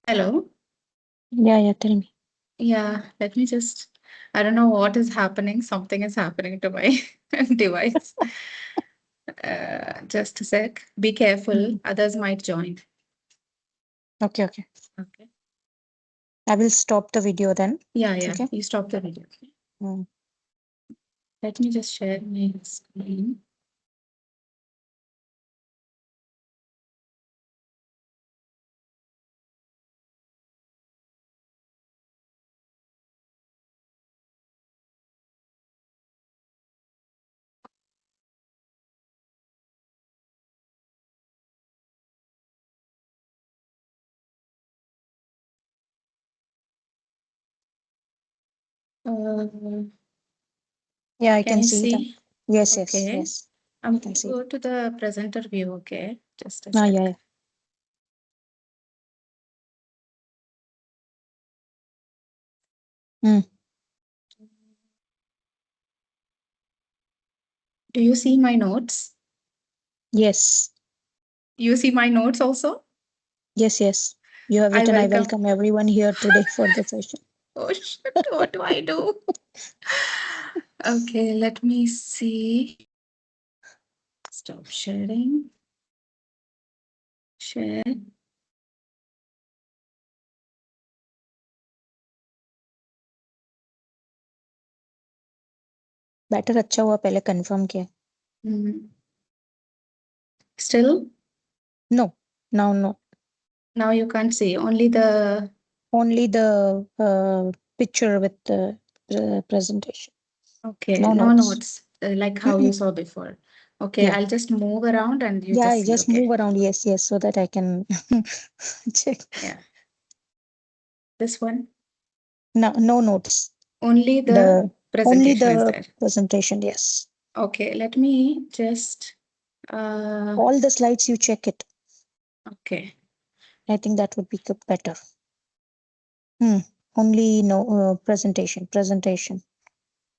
Hello. Yeah, tell me. Yeah, let me just, I don't know what is happening. Something is happening to my device. Just a sec. Be careful. Mm. Others might join. Okay. Okay. I will stop the video then. Yeah. Okay. You stop the video. Okay. Mm. Let me just share my screen. Uh, Yeah, I can can you see them. see? Okay. Yes. I'm I can going to see go them. to the presenter view. Okay. Just a Yeah. sec. Mm. Do you see my notes? Yes. You see my notes also? Yes. You have I written, I welcome. welcome everyone here today for the session. Oh shit, what do I do? Okay, let me see. Stop sharing. Share. Better अच्छा हुआ पहले confirm किया. Mm. Still, No. No. now you can't see. Only the. Only the picture with the presentation. Okay, No no notes. notes, like how you Mm-mm. saw before. Okay, Yeah. I'll just move around and you Yeah, just I see. just move Okay. around. Yes, so that I can check. Yeah. This one. No notes. Only the The only presentation is the there. presentation, yes. Okay, let me just. Uh, All the slides you check it. okay. I think that would be better. Only no presentation.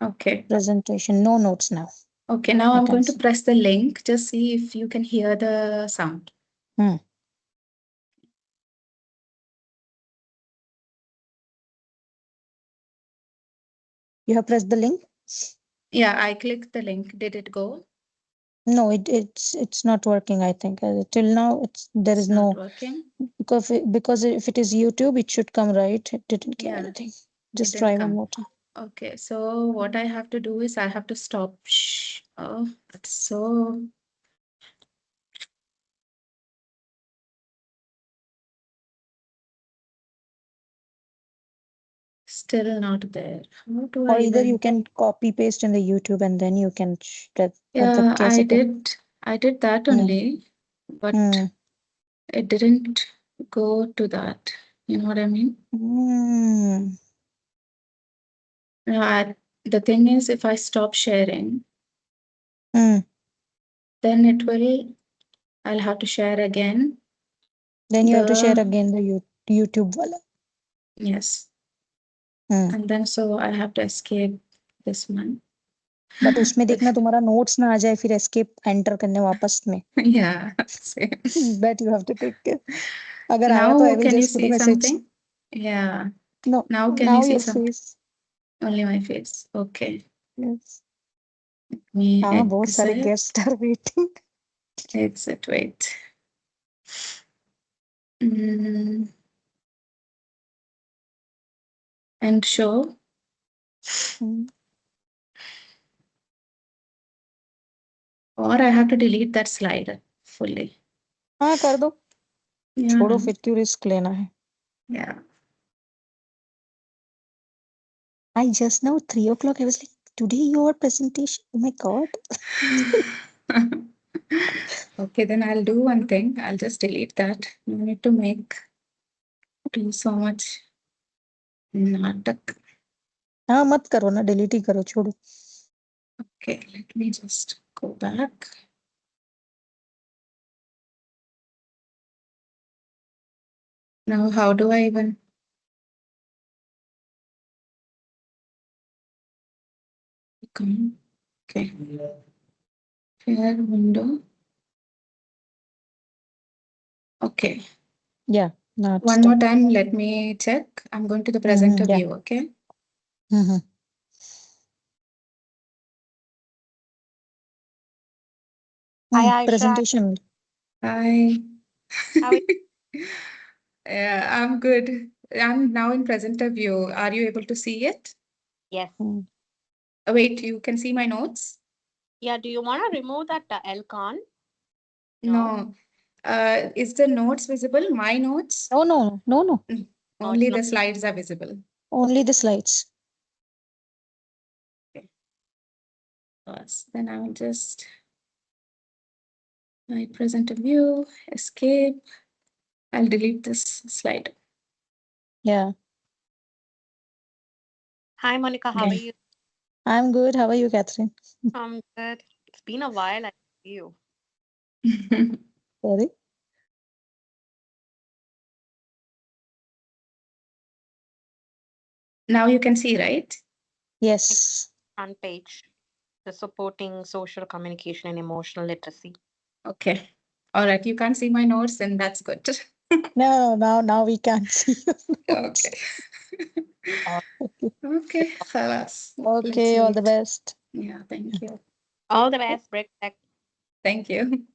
Okay. No notes now. Okay, now I I'm can going to see. press the link. Just see if you can hear the sound. Hmm. You have pressed the link? Yeah, I clicked the link. Did it go? No, it's not working. I think till now there It's is not no working. because if it is YouTube, it should come right. It didn't give Yeah, anything. it Just didn't try one come. more time. Okay, so what I have to do is I have to stop. Shh. Oh, that's so. Still not there. How do I Or either you even? can copy paste in the YouTube and then you can Yeah, मतलब कैसे कर I did that Hmm. only, but Hmm. it didn't go to that. You know what I mean? Hmm. The thing is, if I stop sharing, Hmm. then it will, I'll have to share again. Then you have to share The, again the YouTube wala. yes. Hmm. And then so I have to escape this one. But उसमें But देखना तुम्हारा notes ना आ जाए फिर escape enter करने वापस में. yeah, same. That you have to take care. अगर आया तो I Now will can you just put a see message. something? Yeah. No, Now can you now see your some? face. Only my face. Okay. Yes. Me हाँ बहुत सारे exit. guests are waiting. Exit. Wait. Mm, and show. Hmm. Or I have to delete that slide fully. हाँ कर दो. Yeah, छोड़ो no. फिर क्यों risk लेना है. Yeah. I just now 3 o'clock I was like today your presentation. Oh my god. Okay, then I'll do one thing. I'll just delete that. No need to do so much natak. हाँ मत करो ना delete ही करो छोड़ो. Okay, let me just go back. Now, how do I even? Come. Okay. Share window. Okay. Yeah, Not One more start. time, let me check. I'm going to the presenter Yeah. view, okay? Mm-hmm. Hi, Aisha. Presentation. Hi. How are you? Yeah, I'm good. I'm now in presenter view. Are you able to see it? Yes. Mm. Wait, you can see my notes? Yeah, do you want to remove that Elcon? No? No. Is the notes visible? My notes? No, no, no, no. Mm, No, it's Only not. the slides are visible. Only the slides. Okay. Then I will just my presenter view, escape. I'll delete this slide. Yeah. Hi, Monica. How are Okay. you? I'm good. How are you, Catherine? I'm good. It's been a while. I see you. Sorry. Now you can see, right? Yes. Front page. The supporting social communication and emotional literacy. Okay. All right. You can't see my notes, then that's good. No, now we can't see your notes. Okay. All Okay. Okay. Khalas. Let's Okay, all the wait. best. Yeah. Thank you. all the best. Break back. Thank you.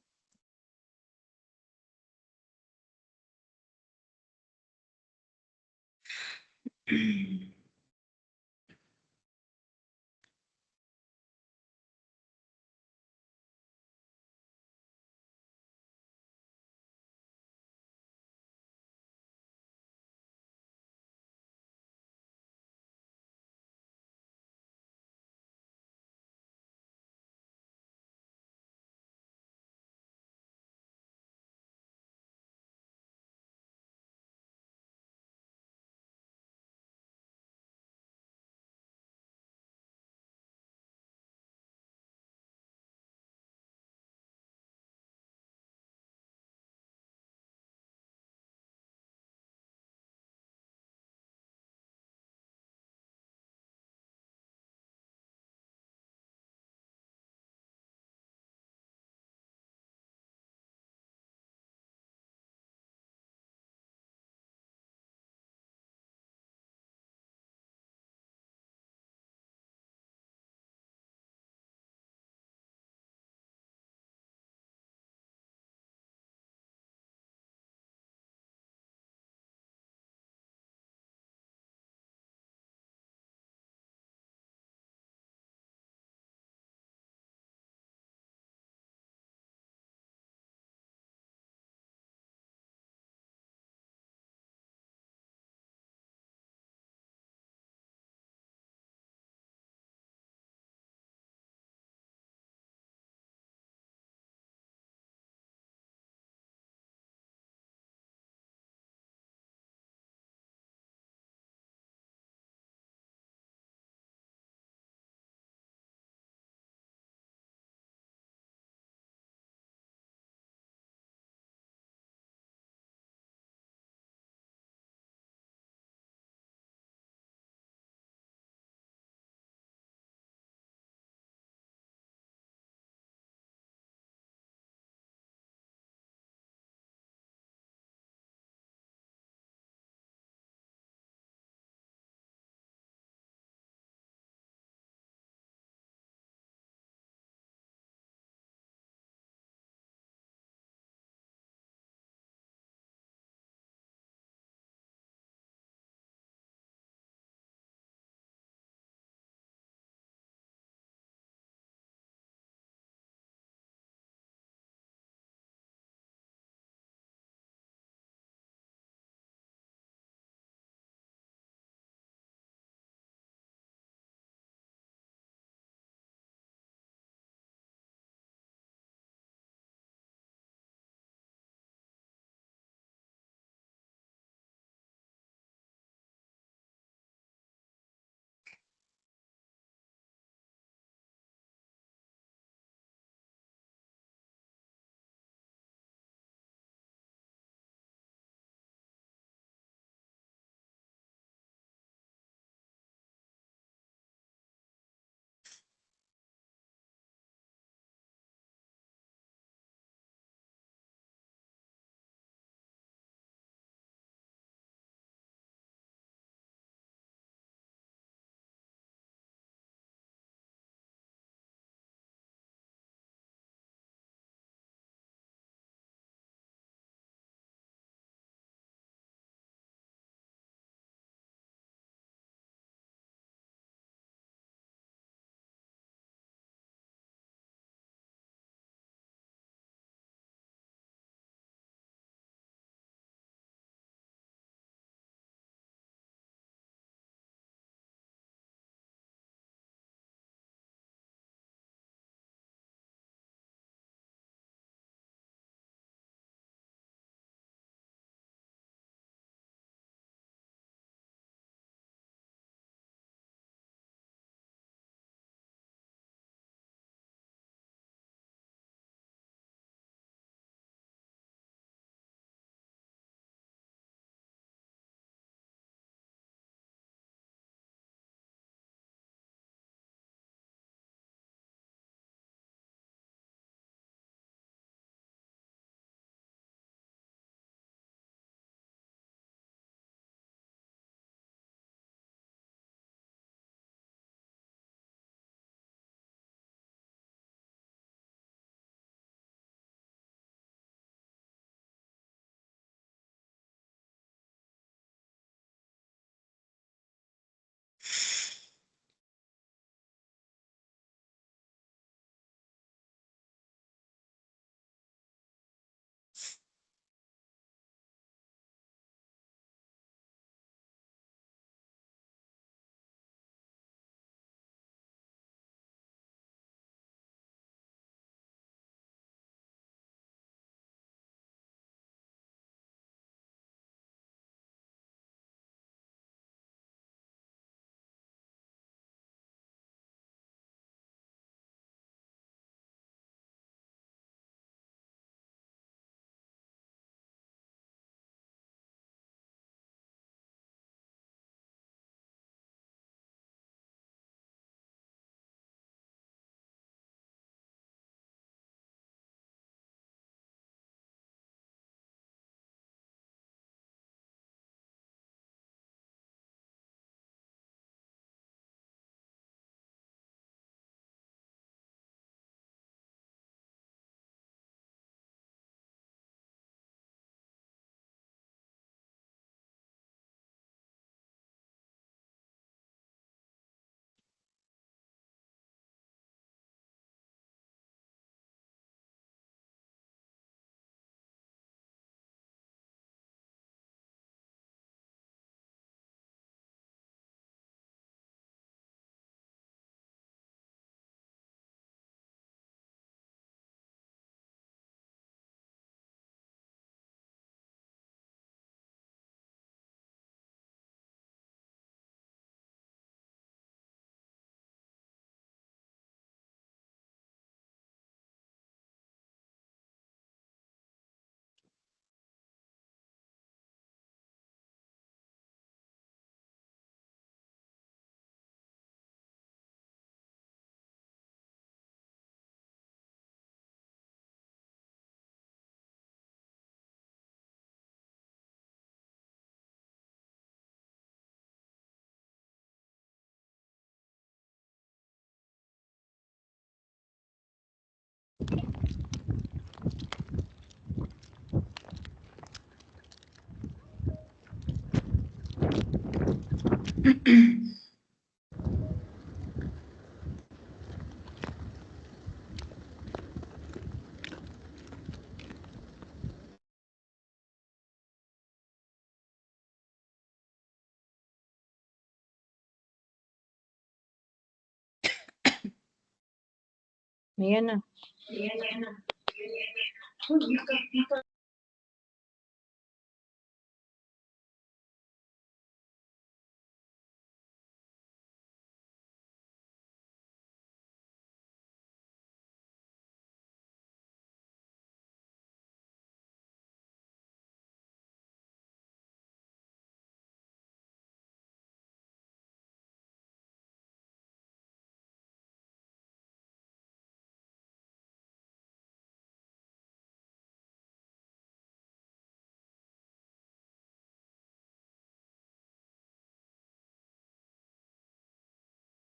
Ayan na.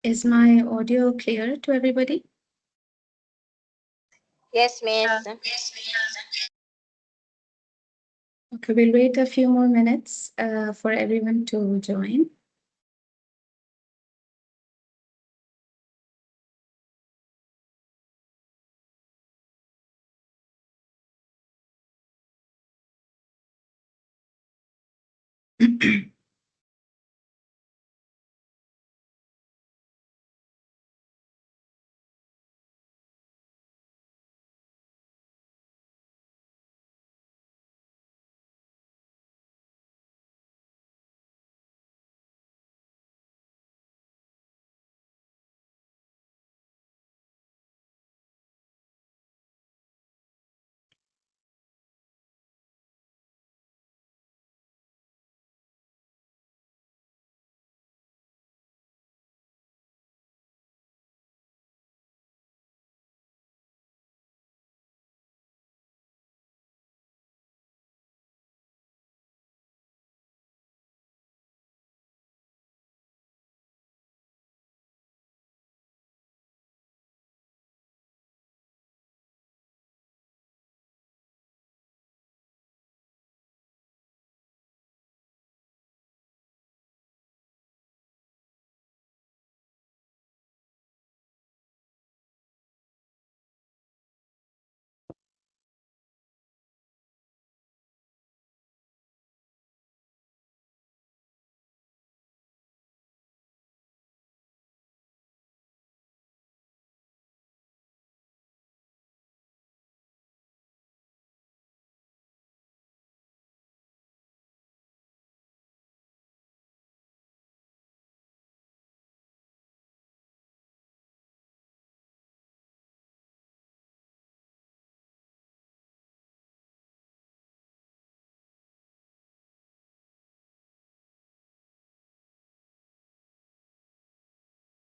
Is my audio clear to everybody? Yes, miss. Okay, we'll wait a few more minutes for everyone to join.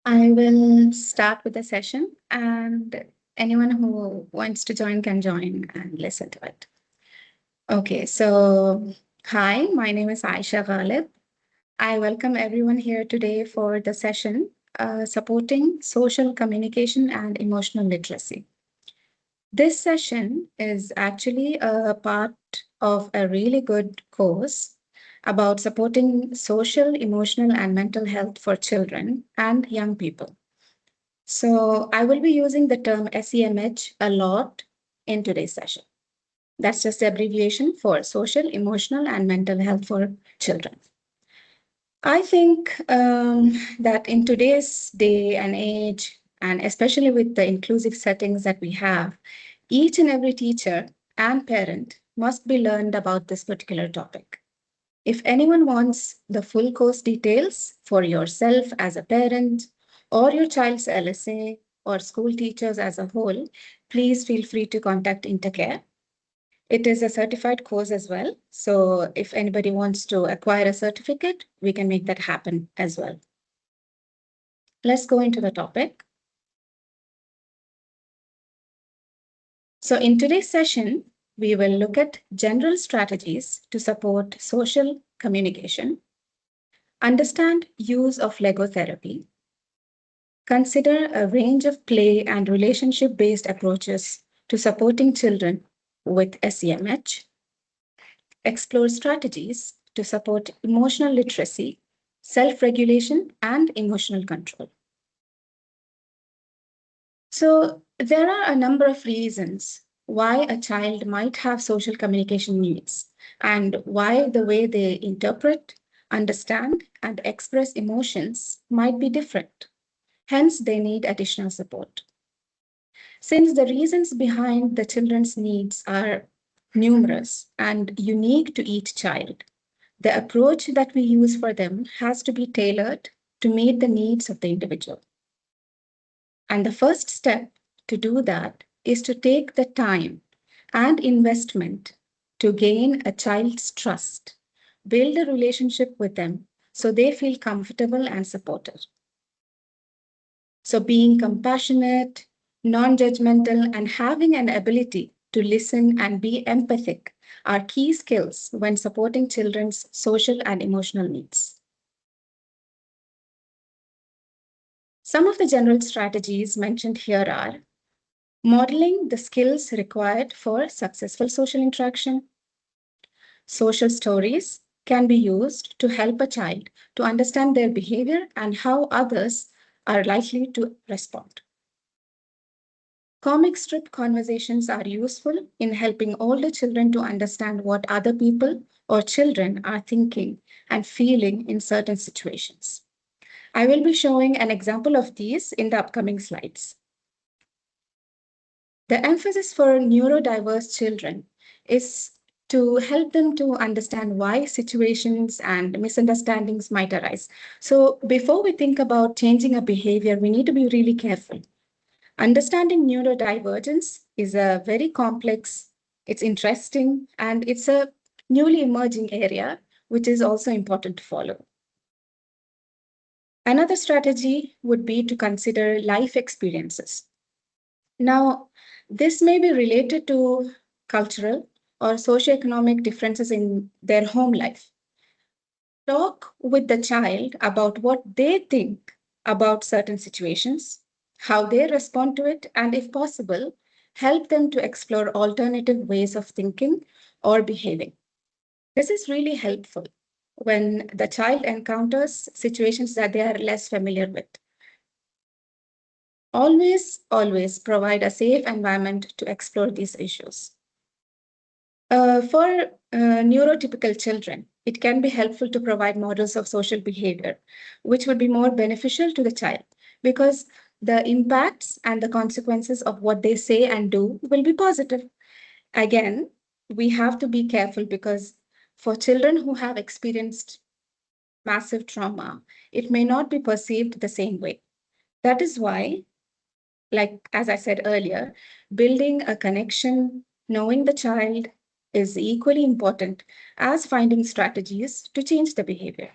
I will start with the session, and anyone who wants to join can join and listen to it. Okay, so hi, my name is Aayisha Ghalib. I welcome everyone here today for the session supporting social communication and emotional literacy. This session is actually a part of a really good course about supporting social, emotional, and mental health for children and young people. So I will be using the term SEMH a lot in today's session. That's just the abbreviation for social, emotional, and mental health for children. I think that in today's day and age, and especially with the inclusive settings that we have, each and every teacher and parent must be learned about this particular topic. If anyone wants the full course details for yourself as a parent or your child's LSA or school teachers as a whole, please feel free to contact Intercare. It is a certified course as well. So if anybody wants to acquire a certificate, we can make that happen as well. Let's go into the topic. So in today's session, we will look at general strategies to support social communication, understand use of Lego therapy, consider a range of play and relationship-based approaches to supporting children with SEMH, explore strategies to support emotional literacy, self-regulation, and emotional control. So there are a number of reasons why a child might have social communication needs and why the way they interpret, understand, and express emotions might be different. Hence, they need additional support. Since the reasons behind the children's needs are numerous and unique to each child, the approach that we use for them has to be tailored to meet the needs of the individual. And the first step to do that is to take the time and investment to gain a child's trust, build a relationship with them so they feel comfortable and supported. So, being compassionate, non judgmental, and having an ability to listen and be empathic are key skills when supporting children's social and emotional needs. Some of the general strategies mentioned here are modeling the skills required for successful social interaction. Social stories can be used to help a child to understand their behavior and how others are likely to respond. Comic strip conversations are useful in helping older children to understand what other people or children are thinking and feeling in certain situations. I will be showing an example of these in the upcoming slides. The emphasis for neurodiverse children is to help them to understand why situations and misunderstandings might arise. So before we think about changing a behavior, we need to be really careful. Understanding neurodivergence is a very complex, it's interesting, and it's a newly emerging area, which is also important to follow. Another strategy would be to consider life experiences. Now, this may be related to cultural or socioeconomic differences in their home life. Talk with the child about what they think about certain situations, how they respond to it, and if possible, help them to explore alternative ways of thinking or behaving. This is really helpful when the child encounters situations that they are less familiar with. Always provide a safe environment to explore these issues. For neurotypical children, it can be helpful to provide models of social behavior, which would be more beneficial to the child because the impacts and the consequences of what they say and do will be positive. Again, we have to be careful because for children who have experienced massive trauma, it may not be perceived the same way. That is why, like as I said earlier, building a connection, knowing the child is equally important as finding strategies to change the behavior.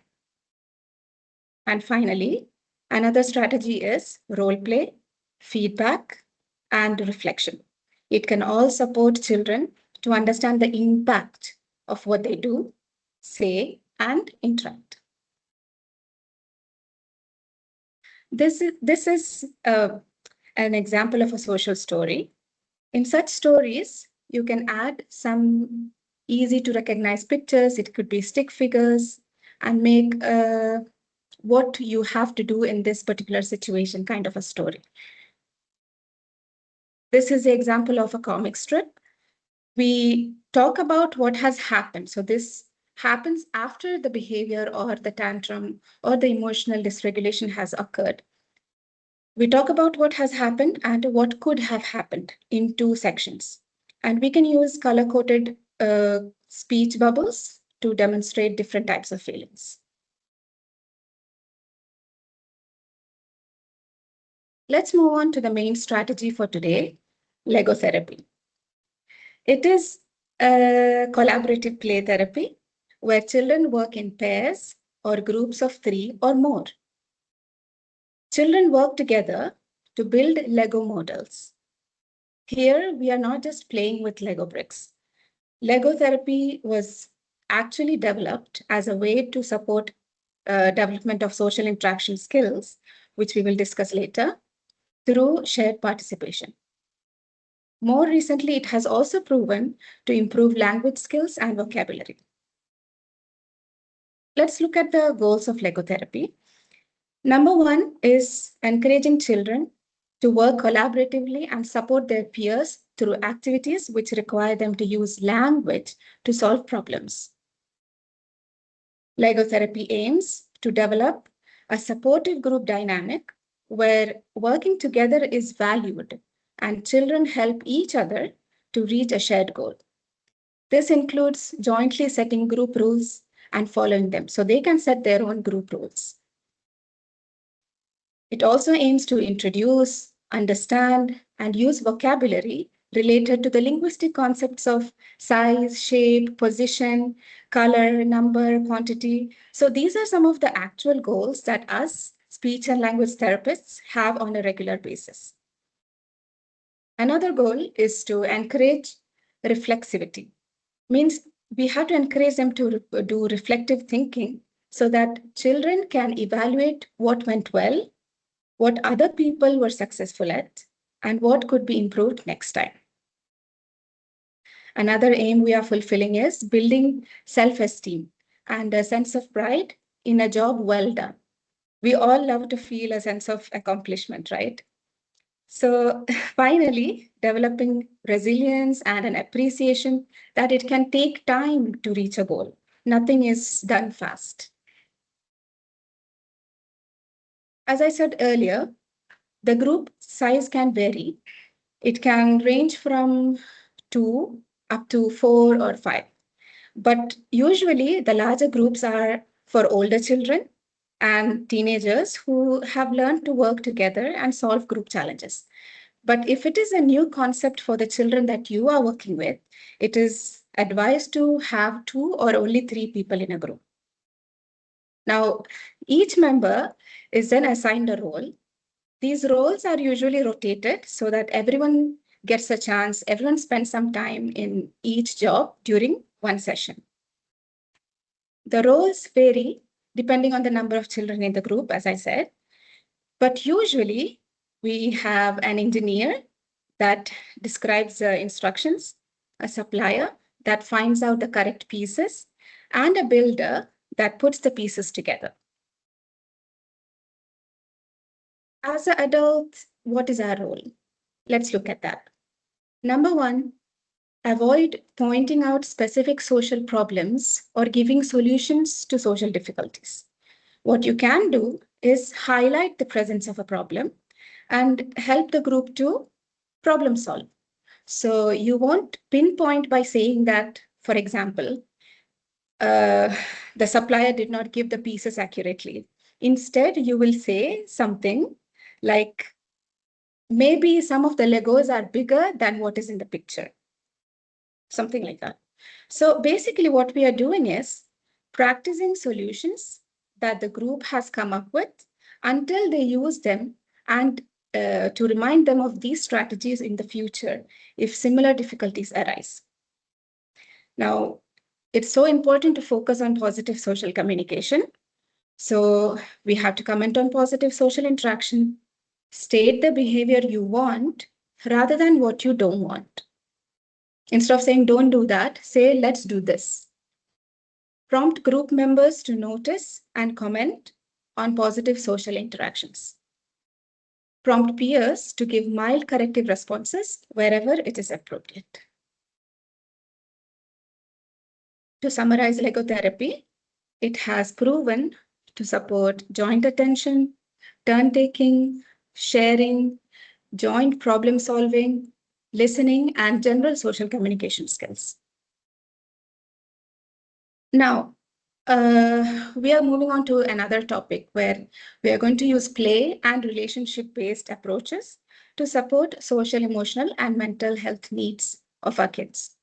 And finally, another strategy is role play, feedback, and reflection. It can all support children to understand the impact of what they do, say, and interact. This is an example of a social story. In such stories, you can add some easy to recognize pictures. It could be stick figures and make what you have to do in this particular situation kind of a story. This is the example of a comic strip. We talk about what has happened. So this happens after the behavior or the tantrum or the emotional dysregulation has occurred. We talk about what has happened and what could have happened in two sections. And we can use color-coded speech bubbles to demonstrate different types of feelings. Let's move on to the main strategy for today, Lego therapy. It is a collaborative play therapy where children work in pairs or groups of 3 or more. Children work together to build Lego models. Here, we are not just playing with Lego bricks. Lego therapy was actually developed as a way to support development of social interaction skills, which we will discuss later, through shared participation. more recently, it has also proven to improve language skills and vocabulary. Let's look at the goals of Lego therapy. Number one is encouraging children to work collaboratively and support their peers through activities which require them to use language to solve problems. Lego therapy aims to develop a supportive group dynamic where working together is valued and children help each other to reach a shared goal. This includes jointly setting group rules and following them, so they can set their own group rules. It also aims to introduce, understand, and use vocabulary related to the linguistic concepts of size, shape, position, color, number, quantity. So these are some of the actual goals that us speech and language therapists have on a regular basis. Another goal is to encourage reflexivity. Means we have to encourage them to do reflective thinking so that children can evaluate what went well, what other people were successful at, and what could be improved next time. Another aim we are fulfilling is building self-esteem and a sense of pride in a job well done. We all love to feel a sense of accomplishment, right? So finally, developing resilience and an appreciation that it can take time to reach a goal. Nothing is done fast. As I said earlier, the group size can vary. It can range from 2 up to 4 or 5. But usually the larger groups are for older children and teenagers who have learned to work together and solve group challenges. But if it is a new concept for the children that you are working with, it is advised to have 2 or only 3 people in a group. Now, each member is then assigned a role. These roles are usually rotated so that everyone gets a chance, everyone spends some time in each job during one session. The roles vary depending on the number of children in the group, as I said, but usually we have an engineer that describes the instructions, a supplier that finds out the correct pieces, and a builder that puts the pieces together. As an adult, what is our role? Let's look at that. Number one, avoid pointing out specific social problems or giving solutions to social difficulties. What you can do is highlight the presence of a problem and help the group to problem solve. So you won't pinpoint by saying that, for example, the supplier did not give the pieces accurately. Instead, you will say something like, maybe some of the Legos are bigger than what is in the picture. Something like that. So basically what we are doing is practicing solutions that the group has come up with until they use them and to remind them of these strategies in the future if similar difficulties arise. Now, it's so important to focus on positive social communication. So we have to comment on positive social interaction, state the behavior you want rather than what you don't want. Instead of saying, don't do that, say, let's do this. Prompt group members to notice and comment on positive social interactions. Prompt peers to give mild corrective responses wherever it is appropriate. To summarize Lego therapy, it has proven to support joint attention, turn taking, sharing, joint problem solving, listening, and general social communication skills. Now, we are moving on to another topic where we are going to use play and relationship-based approaches to support social, emotional, and mental health needs of our kids.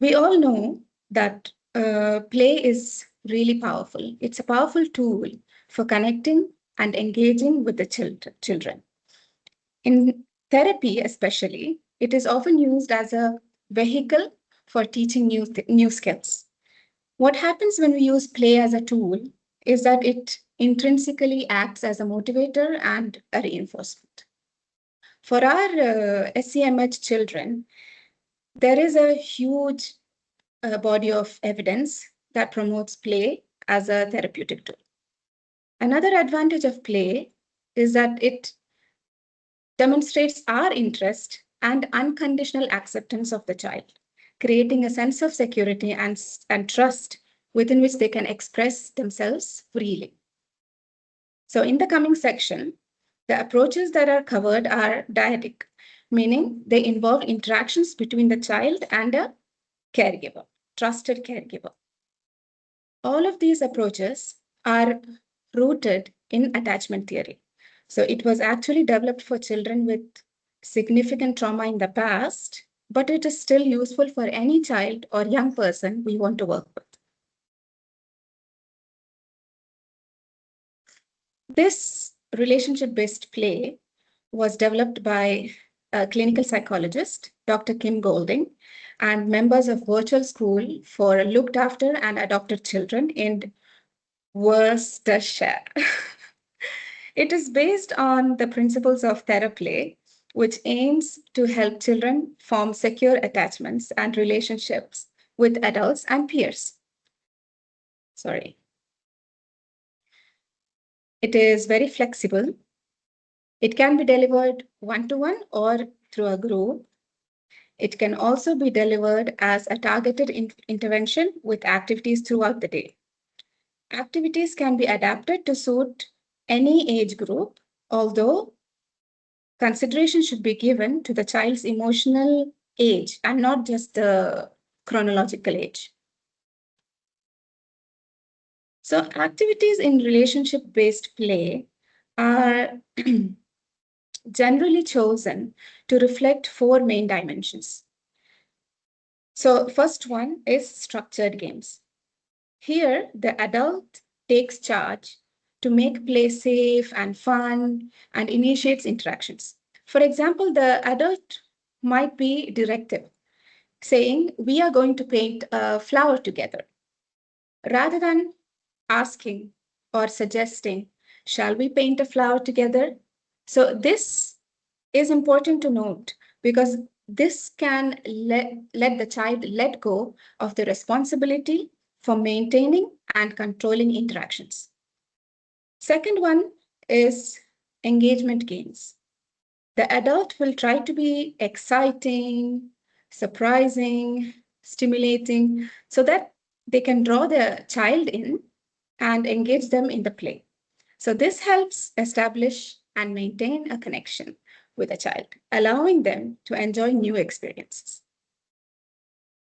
We all know that play is really powerful. It's a powerful tool for connecting and engaging with the children. In therapy, especially, it is often used as a vehicle for teaching new skills. What happens when we use play as a tool is that it intrinsically acts as a motivator and a reinforcement. For our SEMH children, there is a huge body of evidence that promotes play as a therapeutic tool. Another advantage of play is that it demonstrates our interest and unconditional acceptance of the child, creating a sense of security and trust within which they can express themselves freely. So in the coming section, the approaches that are covered are dyadic, meaning they involve interactions between the child and a caregiver, trusted caregiver. All of these approaches are rooted in attachment theory. So it was actually developed for children with significant trauma in the past, but it is still useful for any child or young person we want to work with. This relationship-based play was developed by a clinical psychologist, Dr. Kim Golding, and members of Virtual School for Looked After and Adopted Children in Worcestershire. It is based on the principles of theraplay, which aims to help children form secure attachments and relationships with adults and peers. Sorry. It is very flexible. It can be delivered one-to-one or through a group. It can also be delivered as a targeted intervention with activities throughout the day. Activities can be adapted to suit any age group, although consideration should be given to the child's emotional age and not just the chronological age. So activities in relationship-based play are generally chosen to reflect four main dimensions. So first one is structured games. Here, the adult takes charge to make play safe and fun and initiates interactions. For example, the adult might be directive, saying, "We are going to paint a flower together," rather than asking or suggesting, "Shall we paint a flower together?" So this is important to note because this can let the child let go of the responsibility for maintaining and controlling interactions. Second one is engagement games. The adult will try to be exciting, surprising, stimulating, so that they can draw the child in and engage them in the play. So this helps establish and maintain a connection with a child, allowing them to enjoy new experiences.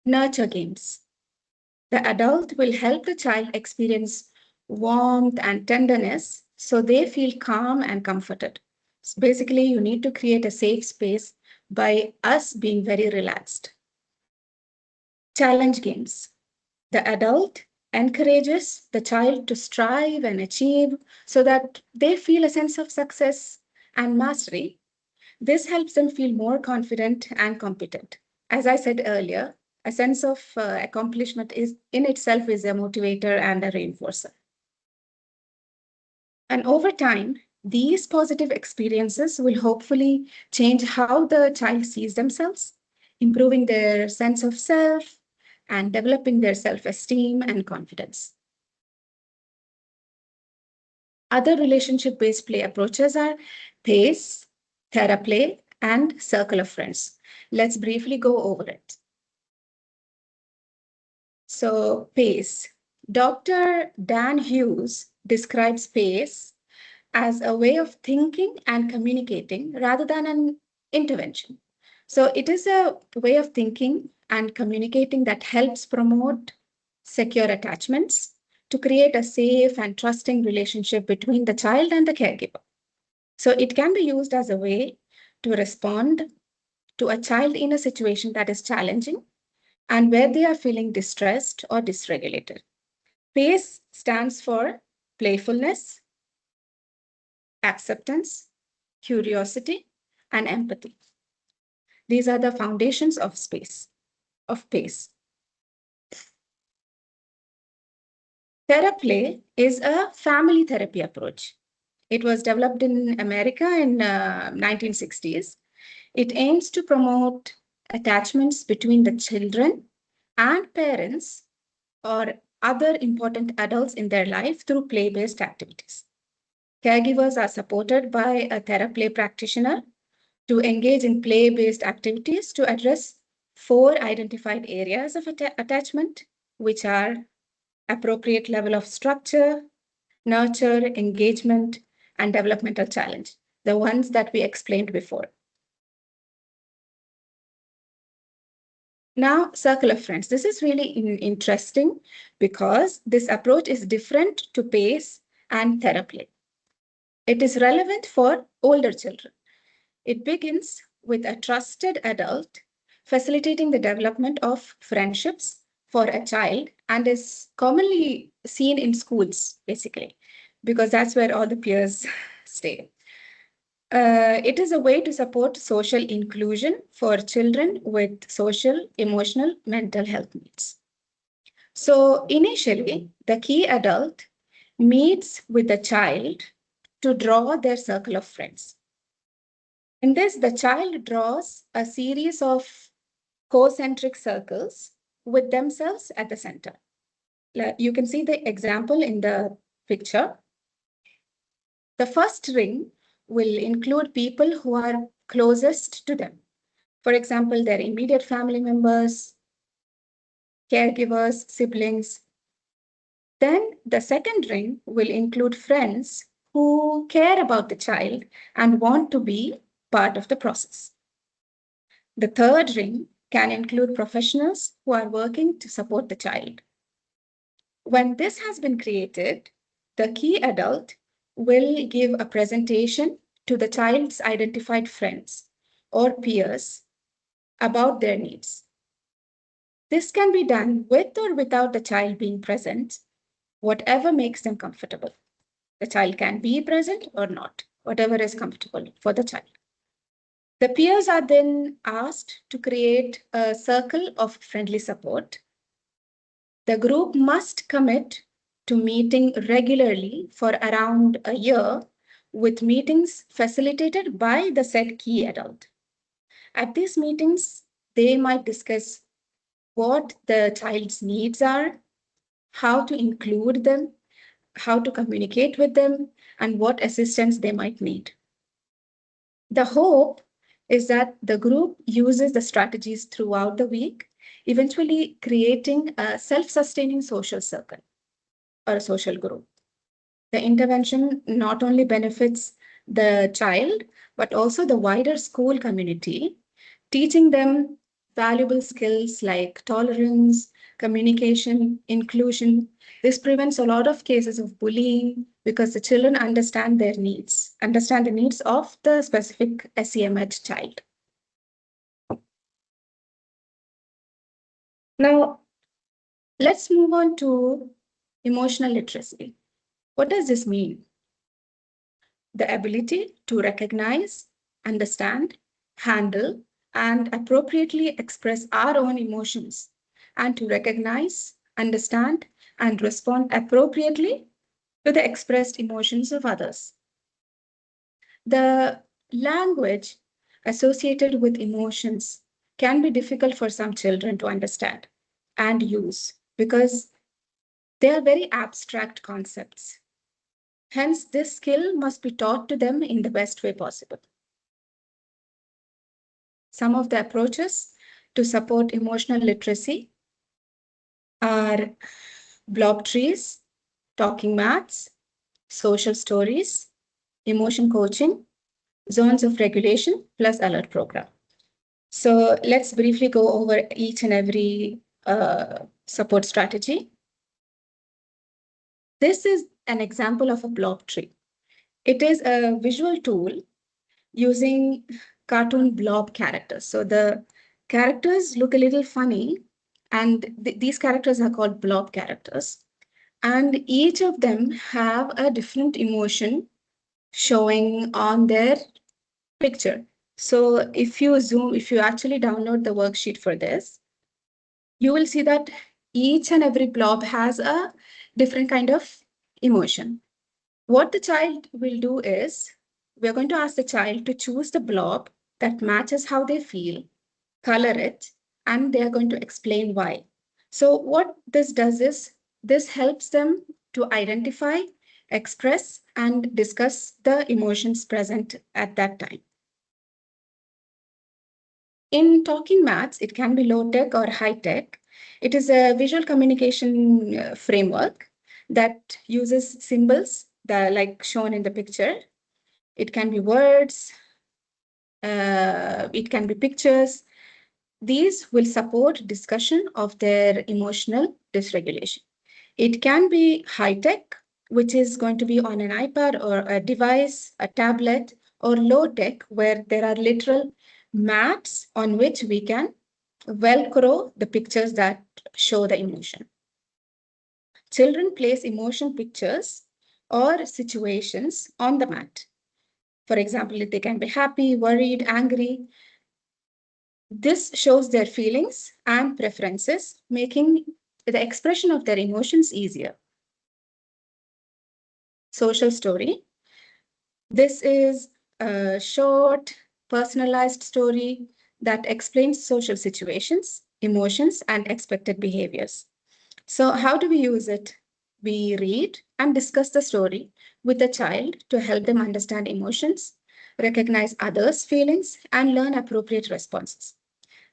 Nurture games. The adult will help the child experience warmth and tenderness so they feel calm and comforted. So basically, you need to create a safe space by us being very relaxed. Challenge games. The adult encourages the child to strive and achieve so that they feel a sense of success and mastery. This helps them feel more confident and competent. As I said earlier, a sense of accomplishment is in itself is a motivator and a reinforcer. And over time, these positive experiences will hopefully change how the child sees themselves, improving their sense of self and developing their self-esteem and confidence. Other relationship-based play approaches are PACE, TheraPlay, and Circle of Friends. Let's briefly go over it. So PACE. Dr. Dan Hughes describes PACE as a way of thinking and communicating rather than an intervention. So it is a way of thinking and communicating that helps promote secure attachments to create a safe and trusting relationship between the child and the caregiver. So it can be used as a way to respond to a child in a situation that is challenging and where they are feeling distressed or dysregulated. PACE stands for playfulness, acceptance, curiosity, and empathy. These are the foundations of PACE. TheraPlay is a family therapy approach. It was developed in America in 1960s, It aims to promote attachments between the children and parents or other important adults in their life through play-based activities. Caregivers are supported by a therapy practitioner to engage in play-based activities to address 4 identified areas of attachment, which are appropriate level of structure, nurture, engagement, and developmental challenge, the ones that we explained before. Now, circle of friends. This is really interesting because this approach is different to PACE and therapy. It is relevant for older children. It begins with a trusted adult facilitating the development of friendships for a child and is commonly seen in schools, basically, because that's where all the peers stay. It is a way to support social inclusion for children with social, emotional, mental health needs. So initially, the key adult meets with the child to draw their circle of friends. In this, the child draws a series of concentric circles with themselves at the center. You can see the example in the picture. The first ring will include people who are closest to them. For example, their immediate family members, caregivers, siblings. Then the second ring will include friends who care about the child and want to be part of the process. The third ring can include professionals who are working to support the child. When this has been created, the key adult will give a presentation to the child's identified friends or peers about their needs. This can be done with or without the child being present, whatever makes them comfortable. The child can be present or not, whatever is comfortable for the child. The peers are then asked to create a circle of friendly support. The group must commit to meeting regularly for around a year, with meetings facilitated by the said key adult. At these meetings, they might discuss what the child's needs are, how to include them, how to communicate with them, and what assistance they might need. The hope is that the group uses the strategies throughout the week, eventually creating a self-sustaining social circle or a social group. The intervention not only benefits the child, but also the wider school community, teaching them valuable skills like tolerance, communication, inclusion. This prevents a lot of cases of bullying because the children understand their needs, understand the needs of the specific SEMH child. Now, let's move on to emotional literacy. What does this mean? The ability to recognize, understand, handle, and appropriately express our own emotions, and to recognize, understand, and respond appropriately to the expressed emotions of others. The language associated with emotions can be difficult for some children to understand and use because they are very abstract concepts. Hence, this skill must be taught to them in the best way possible. Some of the approaches to support emotional literacy are block trees, talking maths, social stories, emotion coaching, zones of regulation, plus alert program. So let's briefly go over each and every support strategy. This is an example of a block tree. It is a visual tool using cartoon blob characters. So the characters look a little funny, and these characters are called blob characters. And each of them have a different emotion showing on their picture. So if you actually download the worksheet for this, you will see that each and every blob has a different kind of emotion. What the child will do is, we're going to ask the child to choose the blob that matches how they feel, color it, and they are going to explain why. So, what this does is this helps them to identify, express, and discuss the emotions present at that time. In talking maths, it can be low tech or high tech. It is a visual communication framework that uses symbols that, like shown in the picture. It can be words, it can be pictures. These will support discussion of their emotional dysregulation. It can be high tech, which is going to be on an iPad or a device, a tablet, or low tech, where there are literal mats on which we can Velcro the pictures that show the emotion. Children place emotion pictures or situations on the mat. For example, they can be happy, worried, angry. This shows their feelings and preferences, making the expression of their emotions easier. Social story. This is a short, personalized story that explains social situations, emotions, and expected behaviors. So, how do we use it? We read and discuss the story with the child to help them understand emotions, recognize others' feelings, and learn appropriate responses.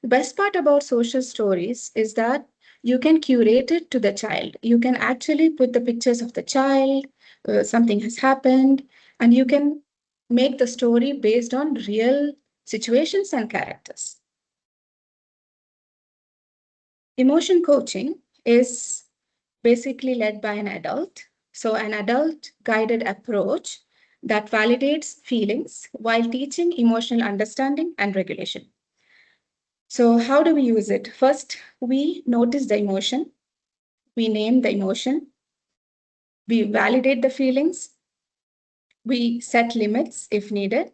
The best part about social stories is that you can curate it to the child. You can actually put the pictures of the child, something has happened, and you can make the story based on real situations and characters. Emotion coaching is basically led by an adult. So, an adult guided approach that validates feelings while teaching emotional understanding and regulation. So, how do we use it? First, we notice the emotion, we name the emotion, we validate the feelings, we set limits if needed,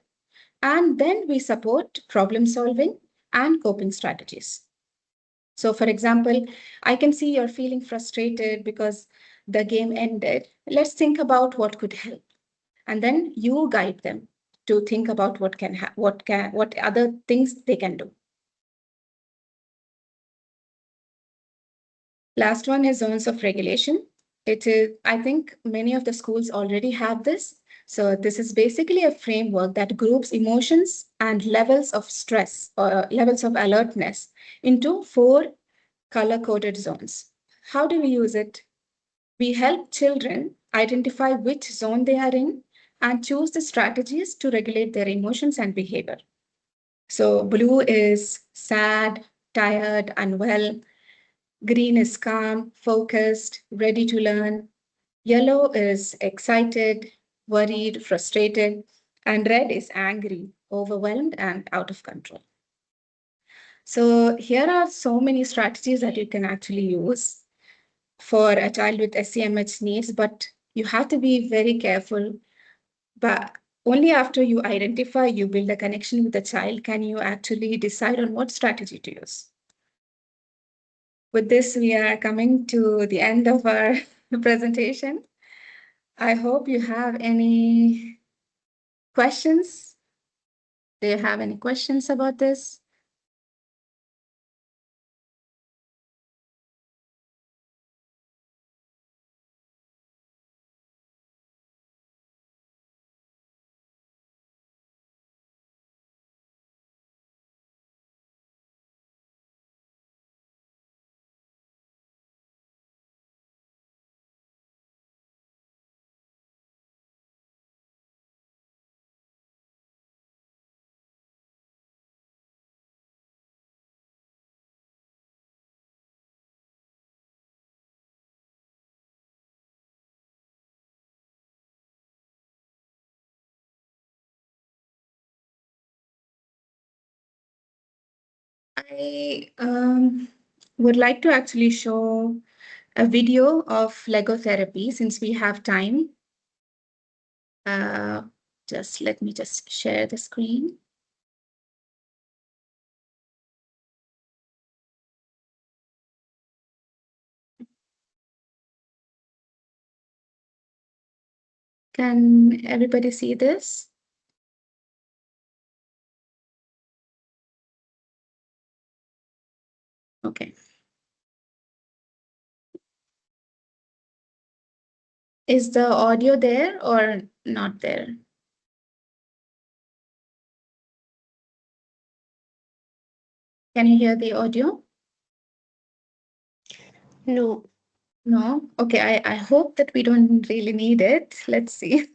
and then we support problem solving and coping strategies. So, for example, I can see you're feeling frustrated because the game ended. Let's think about what could help. And then you guide them to think about what other things they can do. Last one is zones of regulation. It is, I think many of the schools already have this. So this is basically a framework that groups emotions and levels of stress or levels of alertness into 4 color-coded zones. How do we use it? We help children identify which zone they are in and choose the strategies to regulate their emotions and behavior. So blue is sad, tired, unwell. Green is calm, focused, ready to learn. Yellow is excited, worried, frustrated. And red is angry, overwhelmed, and out of control. So here are so many strategies that you can actually use for a child with SEMH needs, but you have to be very careful. But only after you identify, you build a connection with the child, can you actually decide on what strategy to use. With this, we are coming to the end of our presentation. I hope you have any questions. Do you have any questions about this? I would like to actually show a video of Lego therapy since we have time. Uh, just let me just share the screen. Can everybody see this? Okay. Is the audio there or not there? Can you hear the audio? No. No? Okay, I hope that we don't really need it. Let's see.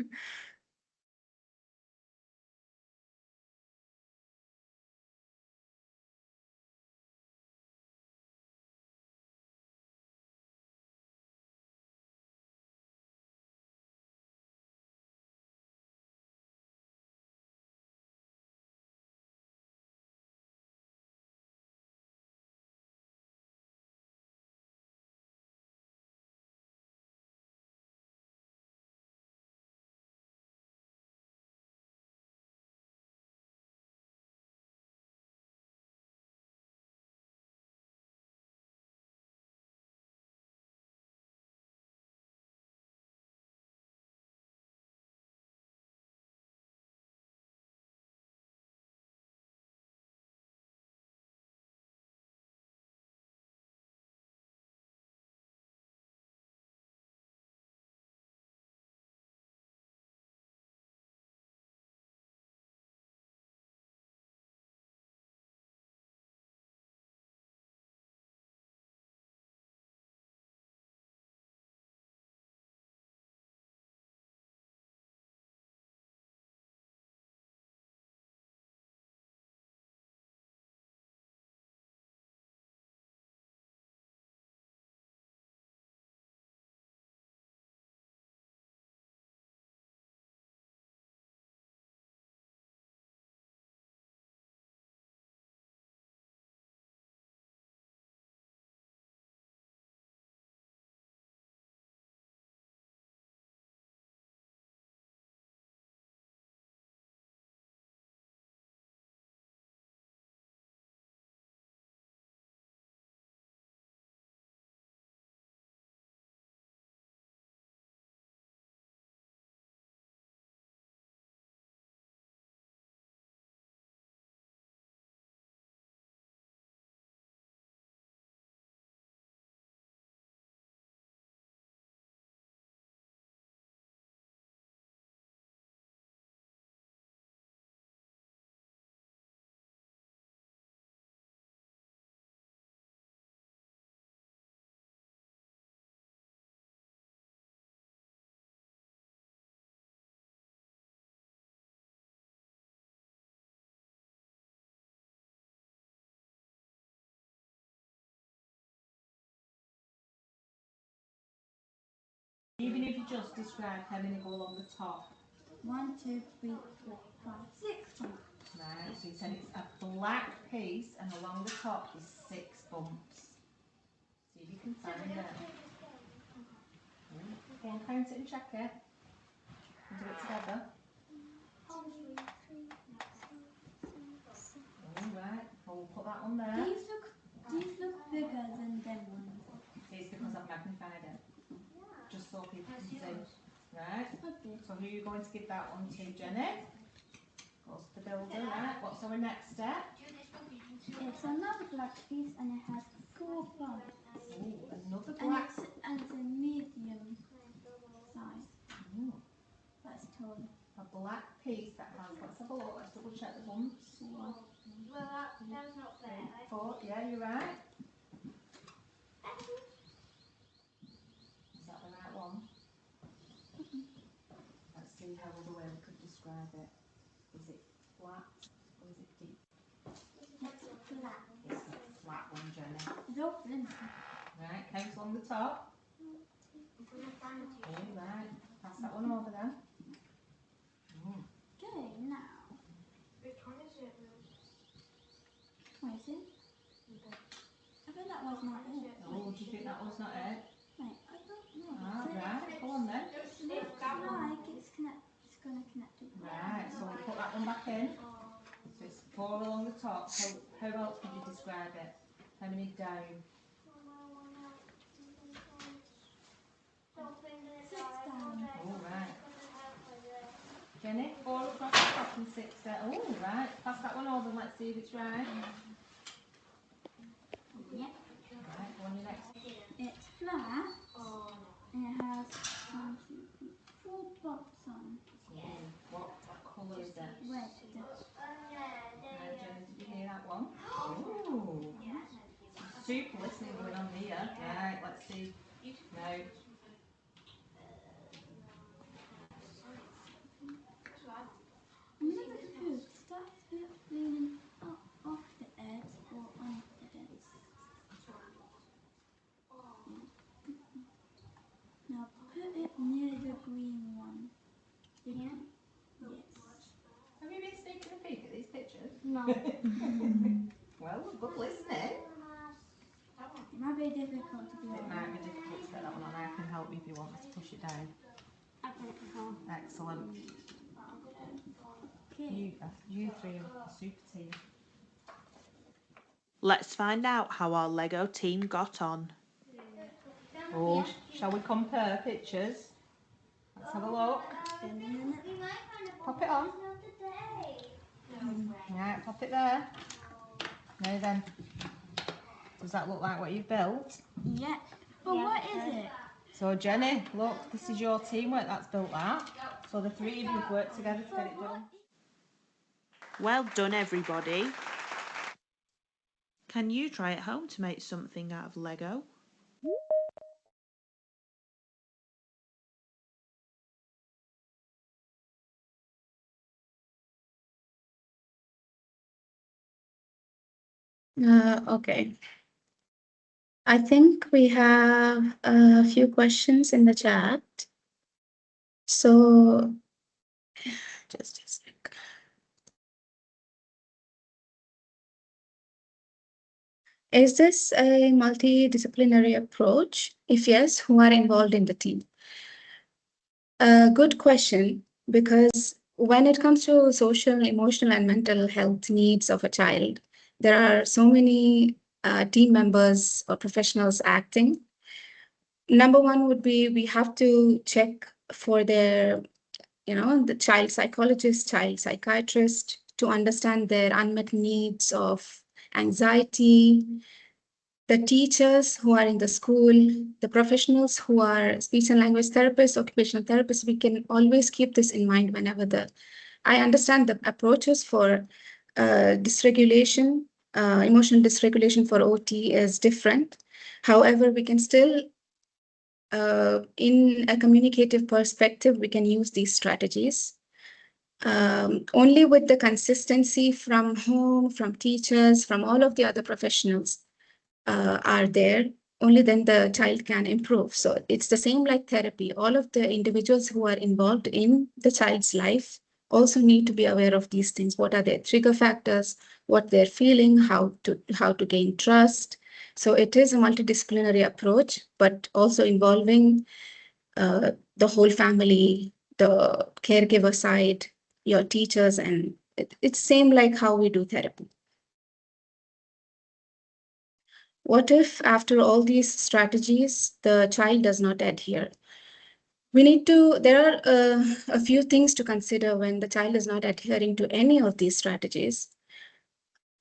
Even if you just describe how many go along the top. 1, 2, 3, 4, 5, 6 bumps. Right, so you said it's a black piece and along the top is 6 bumps. See if you can find it. Go on, count it and check it. And do it together. Alright, we'll put that on there. These look bigger than them ones. It's because I've magnified it. Just so people can see. Right, Okay. so who are you going to give that one to, Jenny? Goes to the builder, right? What's our next step? It's another black piece and it has 4 bumps. Ooh, another And black. it's a medium size. Ooh, That's tall. a black piece that has, let's have a look, let's double check the bumps. 1. Well, that's not fair. 4, yeah, you're right. Is that the right one? Let's see how other way we could describe it. Is it flat or is it deep? It's flat. It's a flat one, Jenny. It's all flimsy. Right, count along the top. Oh, right. Pass that one over then. Okay, now. Which one is it? Where is it? I bet that was not it. Oh, do you think that one's not it? Wait, I don't know. Ah, It right. Go on then. looks like it's going to connect to Right, so we put that one back in. So it's 4 along the top. How else would you describe it? How many down? 6 down. Oh, right. Jenny, 4 across the top and 6 down. Oh, right. Pass that one over and let's see if it's right. Yep. Right, go on your next. It's flat and it has 1, 2, 3, 4 dots on. What colour is it? Red. Jen, did you hear that one? Ooh. Super listening going on here. Right, let's see. No. I'm gonna look at food. That's it leaning off the edge or on the edge. Now put it near the green one. Yeah? Yes. Have you been sneaking a peek at these pictures? No. Well, good listening. It might be difficult to do It it. might be difficult to get that one on. I can help you if you want me to push it down. I've done it before. Excellent. Okay. You three are a super team. Let's find out how our Lego team got on. Oh, shall we compare pictures? Let's have a look. Pop it on. Right, pop it there. Now then, does that look like what you've built? Yeah. But what is it? So Jenny, look, this is your teamwork that's built that. So the three of you have worked together to get it done. Well done, everybody. Can you try at home to make something out of Lego? Okay. I think we have a few questions in the chat. So just a sec. Is this a multidisciplinary approach? If yes, who are involved in the team? A good question, because when it comes to social, emotional, and mental health needs of a child, there are so many team members or professionals acting. Number one would be we have to check for their, the child psychologist, child psychiatrist to understand their unmet needs of anxiety, the teachers who are in the school, the professionals who are speech and language therapists, occupational therapists. We can always keep this in mind whenever I understand the approaches for dysregulation, emotional dysregulation for OT is different. However, we can still, in a communicative perspective, we can use these strategies. Only with the consistency from home, from teachers, from all of the other professionals are there, only then the child can improve. So it's the same like therapy. All of the individuals who are involved in the child's life also need to be aware of these things. What are their trigger factors, what they're feeling, how to gain trust. So it is a multidisciplinary approach, but also involving the whole family, the caregiver side, your teachers, and it's same like how we do therapy. What if after all these strategies, the child does not adhere? There are a few things to consider when the child is not adhering to any of these strategies.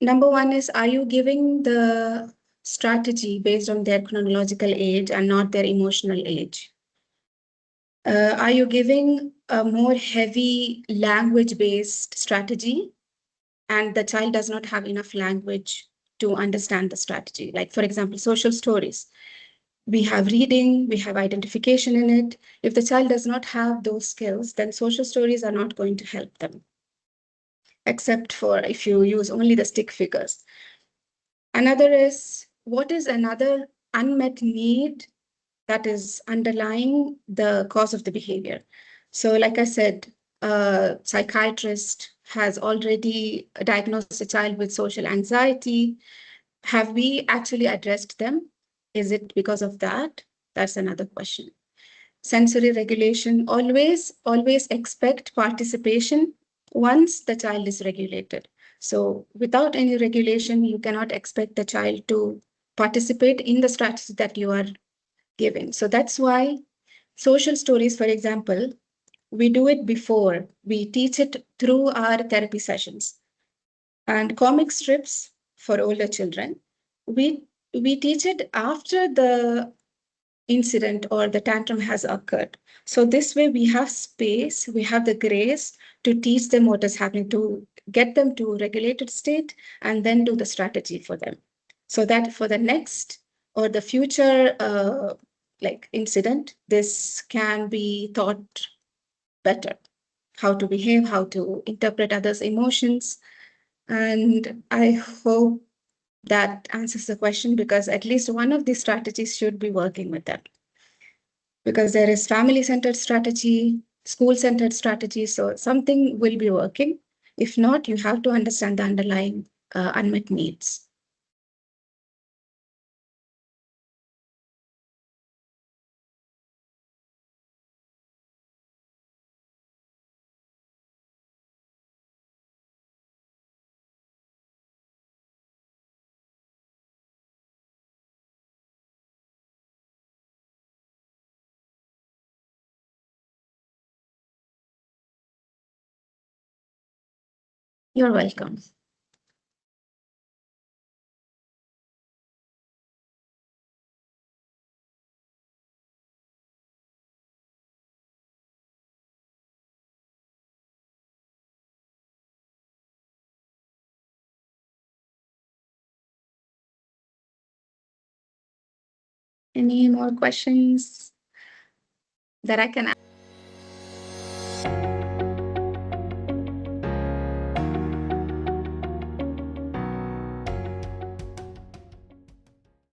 Number one is, are you giving the strategy based on their chronological age and not their emotional age? Are you giving a more heavy language-based strategy and the child does not have enough language to understand the strategy? Like, for example, social stories. We have reading, we have identification in it. If the child does not have those skills, then social stories are not going to help them, except for if you use only the stick figures. Another is, what is another unmet need that is underlying the cause of the behavior? So like I said, a psychiatrist has already diagnosed a child with social anxiety. Have we actually addressed them? Is it because of that? That's another question. Sensory regulation, always expect participation once the child is regulated. So without any regulation, you cannot expect the child to participate in the strategy that you are giving. So that's why social stories, for example, we do it before, we teach it through our therapy sessions. And comic strips for older children, we we teach it after the incident or the tantrum has occurred. So this way we have space, we have the grace to teach them what is happening, to get them to regulated state, and then do the strategy for them. So that for the next or the future like incident, this can be thought better, how to behave, how to interpret others' emotions. And I hope that answers the question, because at least one of these strategies should be working with them. Because there is family-centered strategy, school-centered strategy, so something will be working. If not, you have to understand the underlying unmet needs. You're welcome. Any more questions that I can